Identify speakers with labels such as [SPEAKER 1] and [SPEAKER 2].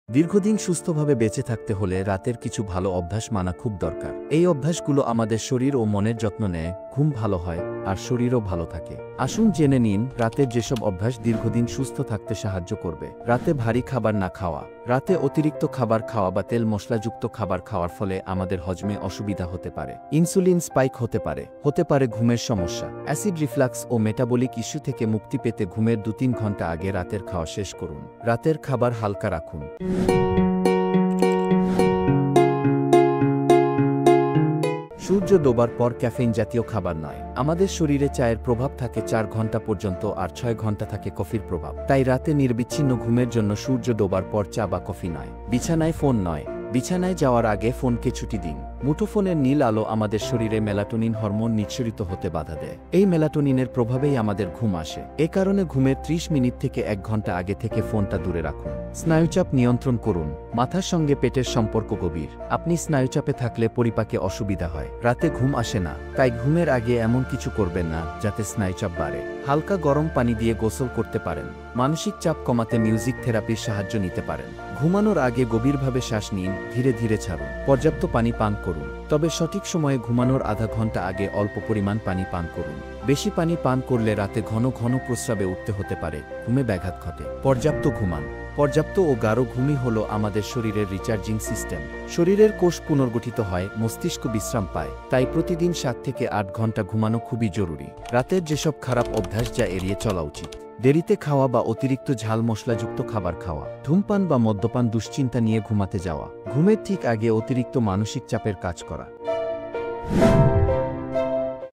[SPEAKER 1] দীর্ঘদিন সুস্থভাবে বেঁচে থাকতে হলে রাতের কিছু ভালো অভ্যাস মানা খুব দরকার। এই অভ্যাসগুলো আমাদের শরীর ও মনের যত্ন নেয়, ঘুম ভালো হয়, আর শরীরও ভালো থাকে। আসুন জেনে নিন রাতের যেসব অভ্যাস দীর্ঘদিন সুস্থ থাকতে সাহায্য করবে। রাতে ভারী খাবার না খাওয়া। রাতে অতিরিক্ত খাবার খাওয়া বা তেল মশলাযুক্ত খাবার খাওয়ার ফলে আমাদের হজমে অসুবিধা হতে পারে। ইনসুলিন স্পাইক হতে পারে ঘুমের সমস্যা। অ্যাসিড রিফ্লাক্স ও মেটাবলিক ইস্যু থেকে মুক্তি পেতে ঘুমের 2-3 ঘন্টা আগে রাতের খাওয়া শেষ করুন। রাতের খাবার হালকা রাখুন। সূর্য ডোবার পর ক্যাফেইন জাতীয় খাবার নয়। আমাদের শরীরে চায়ের প্রভাব থাকে 4 ঘন্টা পর্যন্ত আর 6 ঘন্টা থাকে কফির প্রভাব। তাই রাতে নির্বিচ্ছিন্ন ঘুমের জন্য সূর্য ডোবার পর চা বা কফি নয়। বিছানায় ফোন নয়। বিছানায় যাওয়ার আগে ফোনকে ছুটি দিন। মুঠোফোনের নীল আলো আমাদের শরীরে মেলাটোনিন হরমোন নিঃসরিত হতে বাধা দেয়। এই মেলাটোনিনের প্রভাবেই আমাদের ঘুম আসে। এ কারণে ঘুমের 30 মিনিট থেকে 1 ঘন্টা আগে থেকে ফোনটা দূরে রাখুন। স্নায়ুচাপ নিয়ন্ত্রণ করুন। মাথার সঙ্গে পেটের সম্পর্ক গভীর। আপনি স্নায়ুচাপে থাকলে পরিপাকে অসুবিধা হয়। রাতে ঘুম আসে না। তাই ঘুমের আগে এমন কিছু করবেন না যাতে স্নায়ুচাপ বাড়ে। হালকা গরম পানি দিয়ে গোসল করতে পারেন। মানসিক চাপ কমাতে মিউজিক থেরাপির সাহায্য নিতে পারেন। ঘুমানোর আগে গভীরভাবে শ্বাস নিন, ধীরে ধীরে ছাড়ুন। পর্যাপ্ত পানি পান করুন। তবে সঠিক সময়ে ঘুমানোর আধা ঘন্টা আগে অল্প পরিমাণ পানি পান করুন। বেশি পানি পান করলে রাতে ঘন ঘন প্রস্রাবে উঠতে হতে পারে, ঘুমে ব্যাঘাত ঘটে। পর্যাপ্ত ঘুমান। পর্যাপ্ত ও গাঢ় ঘুমই হল আমাদের শরীরের রিচার্জিং সিস্টেম। শরীরের কোষ পুনর্গঠিত হয়, মস্তিষ্ক বিশ্রাম পায়। তাই প্রতিদিন 7 থেকে 8 ঘন্টা ঘুমানো খুবই জরুরি। রাতের যেসব খারাপ অভ্যাস যা এড়িয়ে চলা উচিত: দেরিতে খাওয়া বা অতিরিক্ত ঝাল মশলাযুক্ত খাবার খাওয়া, ধূমপান বা মদ্যপান, দুশ্চিন্তা নিয়ে ঘুমাতে যাওয়া, ঘুমের ঠিক আগে অতিরিক্ত মানসিক চাপের কাজ করা।